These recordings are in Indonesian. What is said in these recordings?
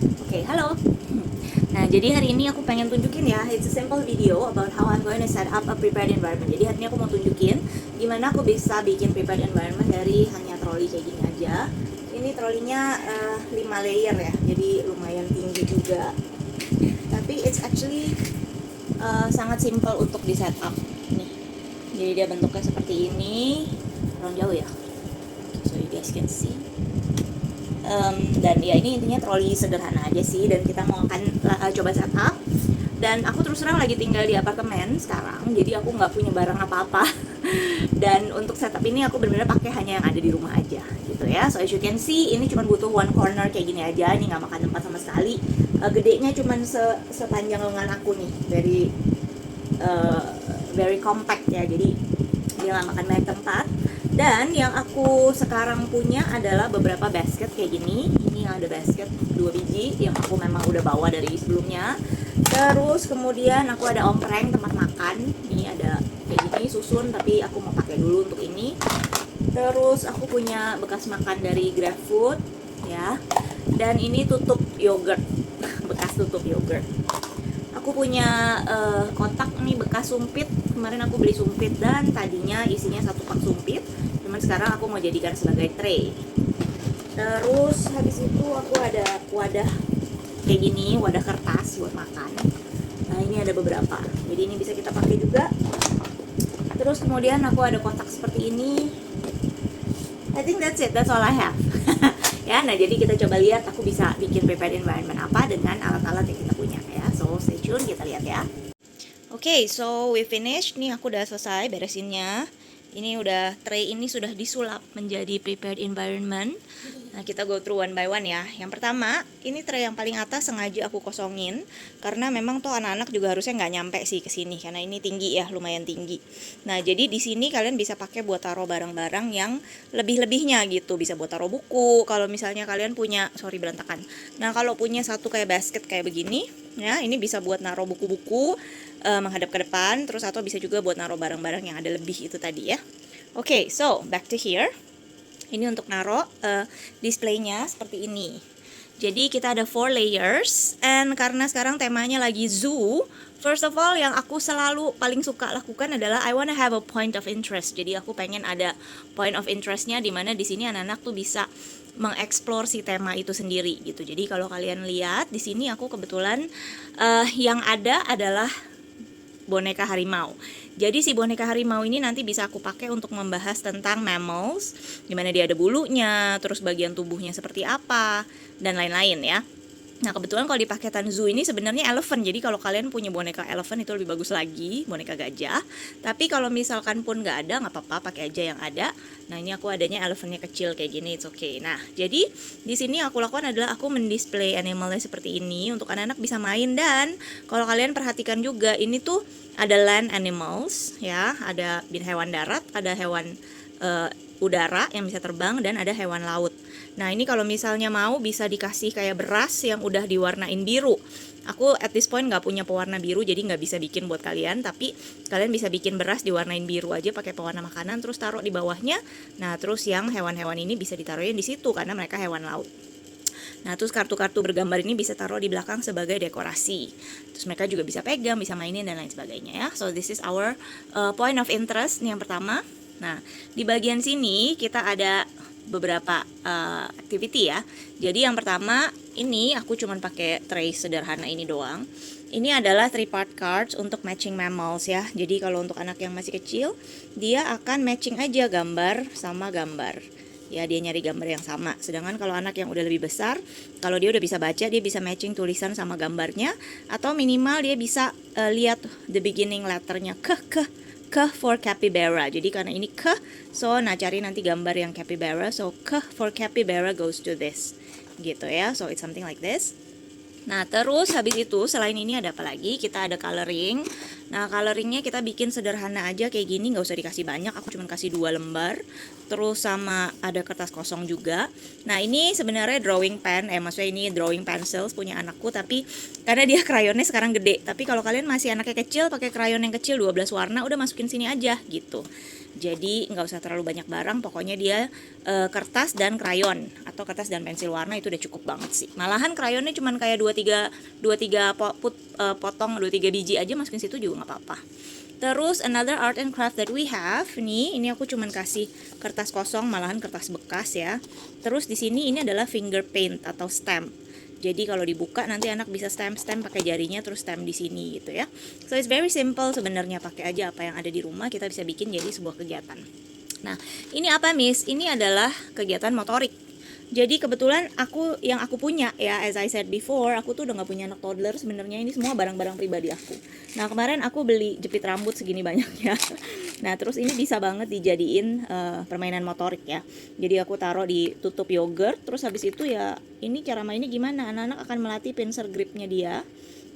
Oke, halo. Nah, jadi hari ini aku pengen tunjukin ya, it's a simple video about how I'm going to set up a prepared environment. Jadi hari ini aku mau tunjukin gimana aku bisa bikin prepared environment dari hanya troli kayak gini aja. Ini trolinya 5 layer ya, jadi lumayan tinggi juga. Tapi it's actually sangat simple untuk di setup. Nih, jadi dia bentuknya seperti ini. Kurang jauh ya, so you guys can see. Dan ya ini intinya troli sederhana aja sih, dan kita mau akan coba setup. Dan aku terus terang lagi tinggal di apartemen sekarang, jadi aku nggak punya barang apa-apa. Dan untuk setup ini aku benar-benar pakai hanya yang ada di rumah aja gitu ya. So as you can see, ini cuma butuh one corner kayak gini aja. Ini nggak makan tempat sama sekali. Gedenya cuma sepanjang lengan aku nih, very compact ya, jadi dia nggak makan banyak tempat. Dan yang aku sekarang punya adalah beberapa basket kayak gini. Ini yang ada basket 2 biji yang aku memang udah bawa dari sebelumnya. Terus kemudian aku ada ompreng tempat makan. Ini ada kayak gini susun, tapi aku mau pakai dulu untuk ini. Terus aku punya bekas makan dari GrabFood ya. Dan ini tutup yogurt, bekas tutup yogurt. Aku punya kotak nih bekas sumpit. Kemarin aku beli sumpit dan tadinya isinya 1 pak sumpit, cuman sekarang aku mau jadikan sebagai tray. Terus habis itu aku ada wadah kayak gini, wadah kertas buat makan. Nah ini ada beberapa, jadi ini bisa kita pakai juga. Terus kemudian aku ada kotak seperti ini. I think that's it, that's all I have. Ya, nah jadi kita coba lihat aku bisa bikin prepared environment apa dengan alat-alat yang kita punya ya. So stay tune, kita lihat ya. Oke, so we finished. Nih aku udah selesai beresinnya. Ini udah, tray ini sudah disulap menjadi prepared environment. Nah kita go through one by one ya. Yang pertama, ini tray yang paling atas sengaja aku kosongin karena memang tuh anak-anak juga harusnya nggak nyampe sih ke sini karena ini tinggi ya, lumayan tinggi. Nah jadi di sini kalian bisa pakai buat taruh barang-barang yang lebih-lebihnya gitu. Bisa buat taruh buku. Kalau misalnya kalian punya, sorry berantakan. Nah kalau punya satu kayak basket kayak begini, ya ini bisa buat naruh buku-buku menghadap ke depan, terus atau bisa juga buat naruh barang-barang yang ada lebih itu tadi ya. Oke, so back to here. Ini untuk naruh displaynya seperti ini. Jadi kita ada 4 layers, and karena sekarang temanya lagi zoo, first of all yang aku selalu paling suka lakukan adalah I wanna have a point of interest. Jadi aku pengen ada point of interestnya, dimana di sini anak-anak tuh bisa mengeksplor si tema itu sendiri gitu. Jadi kalau kalian lihat di sini aku kebetulan yang ada adalah boneka harimau. Jadi si boneka harimau ini nanti bisa aku pakai untuk membahas tentang mammals, dimana dia ada bulunya, terus bagian tubuhnya seperti apa, dan lain-lain ya. Nah kebetulan kalau di paketan zoo ini sebenarnya elephant, jadi kalau kalian punya boneka elephant itu lebih bagus lagi, boneka gajah. Tapi kalau misalkan pun nggak ada, nggak apa-apa, pakai aja yang ada. Nah ini aku adanya elephantnya kecil kayak gini, it's okay. Nah jadi di sini aku lakukan adalah aku mendisplay animalnya seperti ini untuk anak-anak bisa main. Dan kalau kalian perhatikan juga ini tuh ada land animals ya, ada hewan darat, ada hewan udara yang bisa terbang, dan ada hewan laut. Nah ini kalau misalnya mau bisa dikasih kayak beras yang udah diwarnain biru. Aku at this point nggak punya pewarna biru, jadi nggak bisa bikin buat kalian. Tapi kalian bisa bikin beras diwarnain biru aja pakai pewarna makanan, terus taruh di bawahnya. Nah terus yang hewan-hewan ini bisa ditaruhin di situ karena mereka hewan laut. Nah terus kartu-kartu bergambar ini bisa taruh di belakang sebagai dekorasi. Terus mereka juga bisa pegang, bisa mainin, dan lain sebagainya ya. So this is our point of interest nih yang pertama. Nah di bagian sini kita ada beberapa activity ya. Jadi yang pertama ini aku cuman pakai tray sederhana ini doang. Ini adalah 3-part cards untuk matching mammals ya. Jadi kalau untuk anak yang masih kecil, dia akan matching aja gambar sama gambar. Ya dia nyari gambar yang sama. Sedangkan kalau anak yang udah lebih besar, kalau dia udah bisa baca, dia bisa matching tulisan sama gambarnya, atau minimal dia bisa lihat the beginning letternya ke for capybara. Jadi karena ini ke, so nah cari nanti gambar yang capybara. So ke for capybara goes to this gitu ya. So it's something like this. Nah terus habis itu selain ini ada apa lagi? Kita ada coloring. Nah coloringnya kita bikin sederhana aja kayak gini, nggak usah dikasih banyak. Aku cuma kasih 2 lembar. Terus sama ada kertas kosong juga. Nah ini sebenarnya drawing pen, maksudnya ini drawing pencils punya anakku, tapi karena dia krayonnya sekarang gede. Tapi kalau kalian masih anaknya kecil, pakai krayon yang kecil 12 warna, udah masukin sini aja gitu. Jadi nggak usah terlalu banyak barang, pokoknya dia kertas dan krayon atau kertas dan pensil warna itu udah cukup banget sih. Malahan krayonnya cuman kayak 2-3 potong 2-3 biji aja masukin situ juga nggak apa-apa. Terus another art and craft that we have nih, ini aku cuman kasih kertas kosong, malahan kertas bekas ya. Terus di sini ini adalah finger paint atau stamp. Jadi kalau dibuka nanti anak bisa stamp pakai jarinya terus stamp di sini gitu ya. So it's very simple sebenarnya, pakai aja apa yang ada di rumah kita bisa bikin jadi sebuah kegiatan. Nah, ini apa Miss? Ini adalah kegiatan motorik. Jadi kebetulan yang aku punya ya, as I said before, aku tuh udah gak punya anak toddler sebenarnya, ini semua barang-barang pribadi aku. Nah kemarin aku beli jepit rambut segini banyaknya. Nah terus ini bisa banget dijadiin permainan motorik ya. Jadi aku taruh di tutup yogurt, terus habis itu ya ini cara mainnya gimana? Anak-anak akan melatih pincer gripnya dia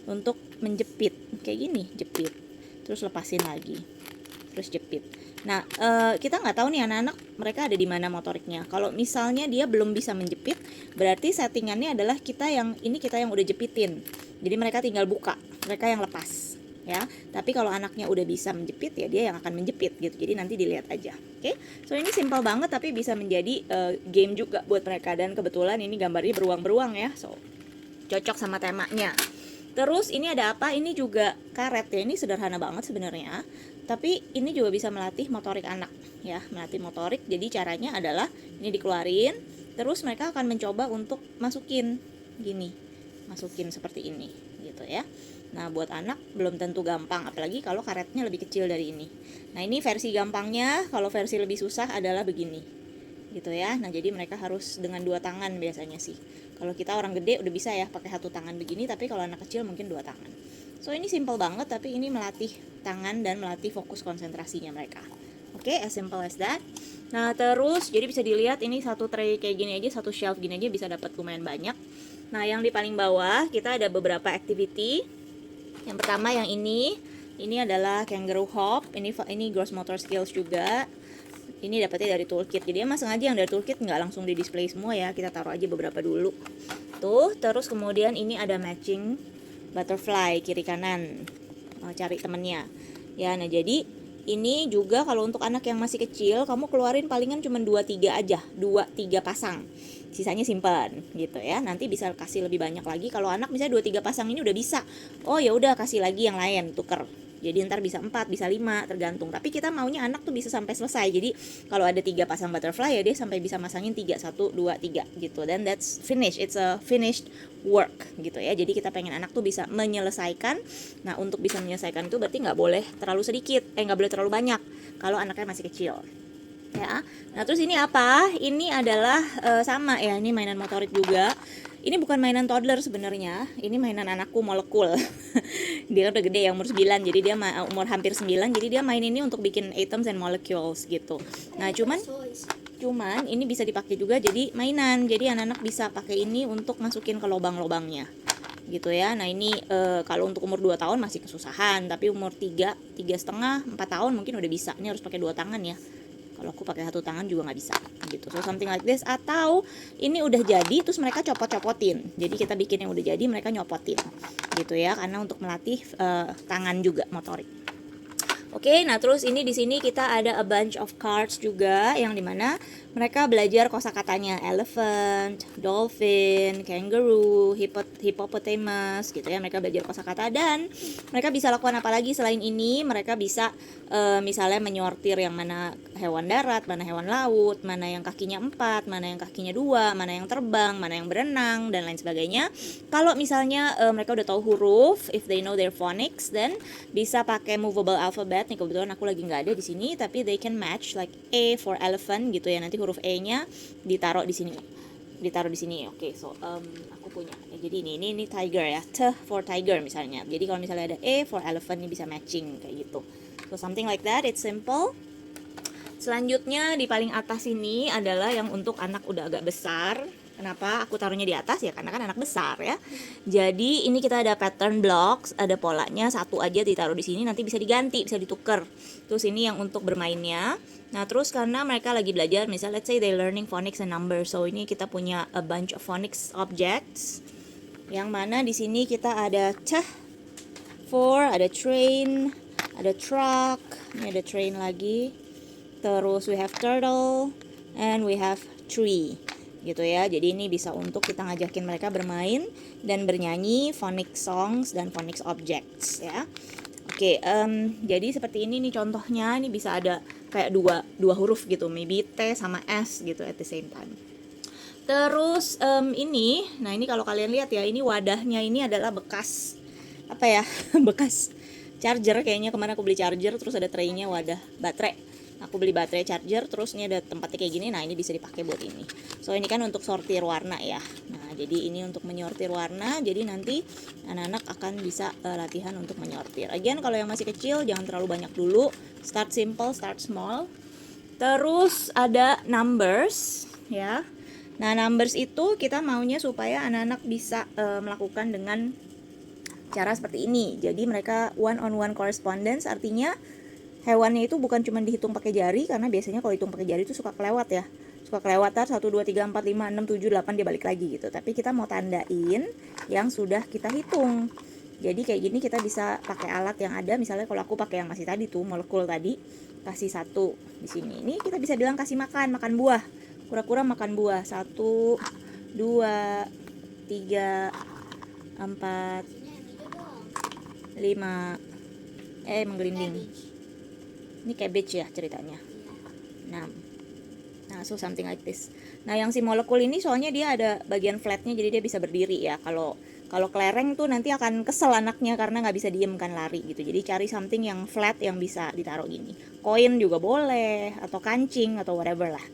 untuk menjepit kayak gini, jepit, terus lepasin lagi, terus jepit. Nah, kita nggak tahu nih anak-anak mereka ada di mana motoriknya. Kalau misalnya dia belum bisa menjepit, berarti settingannya adalah kita yang udah jepitin. Jadi mereka tinggal buka, mereka yang lepas, ya. Tapi kalau anaknya udah bisa menjepit, ya dia yang akan menjepit gitu. Jadi nanti dilihat aja, oke? So ini simple banget, tapi bisa menjadi game juga buat mereka. Dan kebetulan ini gambarnya beruang-beruang ya, so cocok sama temanya. Terus ini ada apa? Ini juga karet ya. Ini sederhana banget sebenarnya. Tapi ini juga bisa melatih motorik anak ya, melatih motorik. Jadi caranya adalah ini dikeluarin, terus mereka akan mencoba untuk masukin gini. Masukin seperti ini gitu ya. Nah, buat anak belum tentu gampang, apalagi kalau karetnya lebih kecil dari ini. Nah, ini versi gampangnya. Kalau versi lebih susah adalah begini. Gitu ya. Nah, jadi mereka harus dengan 2 tangan biasanya sih. Kalau kita orang gede udah bisa ya pakai 1 tangan begini, tapi kalau anak kecil mungkin 2 tangan. So ini simple banget, tapi ini melatih tangan dan melatih fokus konsentrasinya mereka. Oke, as simple as that. Nah terus jadi bisa dilihat ini satu tray kayak gini aja, satu shelf gini aja bisa dapat lumayan banyak. Nah yang di paling bawah kita ada beberapa activity. Yang pertama yang ini adalah kangaroo hop. Ini gross motor skills juga. Ini dapetnya dari toolkit. Jadi emang sengaja yang dari toolkit nggak langsung di display semua ya, kita taruh aja beberapa dulu. Tuh, terus kemudian ini ada matching butterfly kiri kanan, cari temennya. Ya, nah jadi ini juga kalau untuk anak yang masih kecil, kamu keluarin palingan cuma 2-3 aja, 2-3 pasang. Sisanya simpan gitu ya. Nanti bisa kasih lebih banyak lagi. Kalau anak misalnya 2-3 pasang ini udah bisa. Oh ya udah kasih lagi yang lain, tuker. Jadi ntar bisa 4, bisa 5, tergantung. Tapi kita maunya anak tuh bisa sampai selesai. Jadi kalau ada 3 pasang butterfly ya dia sampai bisa masangin 3, 1, 2, 3 gitu. Dan that's finished. It's a finished work gitu ya. Jadi kita pengen anak tuh bisa menyelesaikan. Nah untuk bisa menyelesaikan itu berarti nggak boleh terlalu sedikit, nggak boleh terlalu banyak kalau anaknya masih kecil. Ya. Nah terus ini apa? Ini adalah sama ya, ini mainan motorik juga. Ini bukan mainan toddler sebenarnya, ini mainan anakku molekul. Dia udah gede ya, umur 9, jadi dia umur hampir 9, jadi dia main ini untuk bikin atoms and molecules gitu. Nah cuman ini bisa dipakai juga jadi mainan, jadi anak-anak bisa pakai ini untuk masukin ke lubang-lubangnya gitu ya. Nah ini kalau untuk umur 2 tahun masih kesusahan, tapi umur 3,5, 4 tahun mungkin udah bisa. Ini harus pakai 2 tangan ya. Kalau aku pakai 1 tangan juga nggak bisa gitu. So something like this. Atau ini udah jadi terus mereka copot-copotin. Jadi kita bikin yang udah jadi, mereka nyopotin gitu ya, karena untuk melatih tangan juga motorik. Oke, nah terus ini di sini kita ada a bunch of cards juga yang dimana mereka belajar kosakatanya elephant, dolphin, kangaroo, hippopotamus gitu ya. Mereka belajar kosakata dan mereka bisa lakukan apa lagi selain ini? Mereka bisa misalnya menyortir yang mana hewan darat, mana hewan laut, mana yang kakinya 4, mana yang kakinya 2, mana yang terbang, mana yang berenang dan lain sebagainya. Kalau misalnya mereka udah tahu huruf, if they know their phonics, then bisa pakai movable alphabet. Nih kebetulan aku lagi nggak ada di sini, tapi they can match like A for elephant gitu ya. Nanti huruf E-nya ditaruh di sini. Oke, so aku punya. Ya, jadi ini tiger ya. T for tiger misalnya. Jadi kalau misalnya ada E for elephant ini bisa matching kayak gitu. So something like that, it's simple. Selanjutnya di paling atas ini adalah yang untuk anak udah agak besar. Kenapa aku taruhnya di atas ya? Karena kan anak besar ya. Jadi ini kita ada pattern blocks, ada polanya, satu aja ditaruh di sini, nanti bisa diganti, bisa ditukar. Terus ini yang untuk bermainnya. Nah terus karena mereka lagi belajar, misalnya let's say they learning phonics and numbers. So ini kita punya a bunch of phonics objects. Yang mana di sini kita ada for, ada train, ada truck, ini ada train lagi. terus we have turtle, and we have tree gitu ya. Jadi ini bisa untuk kita ngajakin mereka bermain dan bernyanyi phonics songs dan phonics objects ya. Oke, jadi seperti ini nih contohnya. Ini bisa ada kayak dua huruf gitu, maybe T sama S gitu at the same time. Terus ini, nah ini kalau kalian lihat ya, ini wadahnya ini adalah bekas apa ya, bekas charger kayaknya. Kemarin aku beli charger, terus ada traynya wadah baterai. Aku beli baterai charger, terus ini ada tempatnya kayak gini. Nah ini bisa dipakai buat ini. So ini kan untuk sortir warna ya. Nah jadi ini untuk menyortir warna. Jadi nanti anak-anak akan bisa latihan untuk menyortir. Again kalau yang masih kecil jangan terlalu banyak dulu. Start simple, start small. Terus ada numbers ya. Nah, numbers itu kita maunya supaya anak-anak bisa melakukan dengan cara seperti ini. Jadi mereka one on one correspondence, artinya hewannya itu bukan cuma dihitung pakai jari, karena biasanya kalau hitung pakai jari itu suka kelewat ya. Suka kelewatan 1 2 3 4 5 6 7 8 dia balik lagi gitu. Tapi kita mau tandain yang sudah kita hitung. Jadi kayak gini kita bisa pakai alat yang ada. Misalnya kalau aku pakai yang masih tadi tuh, molekul tadi, kasih 1 di sini. Ini kita bisa bilang kasih makan buah. Kura-kura makan buah. 1 2 3 4 5 menggelinding. Ini cabbage ya ceritanya. Nah, so something like this. Nah, yang si molekul ini soalnya dia ada bagian flatnya, jadi dia bisa berdiri ya. Kalau kelereng tuh nanti akan kesel anaknya karena nggak bisa diem kan, lari gitu. Jadi cari something yang flat yang bisa ditaruh gini. Koin juga boleh, atau kancing atau whatever lah.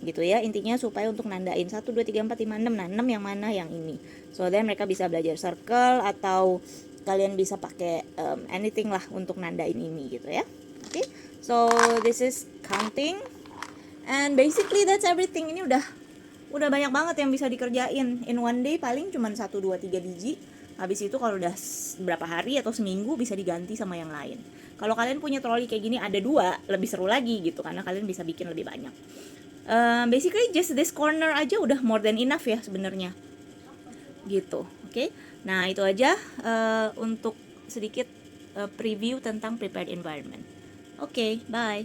Gitu ya, intinya supaya untuk nandain 1 2 3 4 5 6. Nah, 6 yang mana? Yang ini. So then mereka bisa belajar circle, atau kalian bisa pakai anything lah untuk nandain ini gitu ya. Oke. So this is counting. And basically that's everything. Ini udah banyak banget yang bisa dikerjain in one day. Paling cuma 1 2 3 biji. Habis itu kalau udah berapa hari atau seminggu bisa diganti sama yang lain. Kalau kalian punya troli kayak gini ada 2, lebih seru lagi gitu, karena kalian bisa bikin lebih banyak. Basically just this corner aja udah more than enough ya sebenarnya. Gitu. Oke. Nah, itu aja untuk sedikit preview tentang prepared environment. Oke, bye.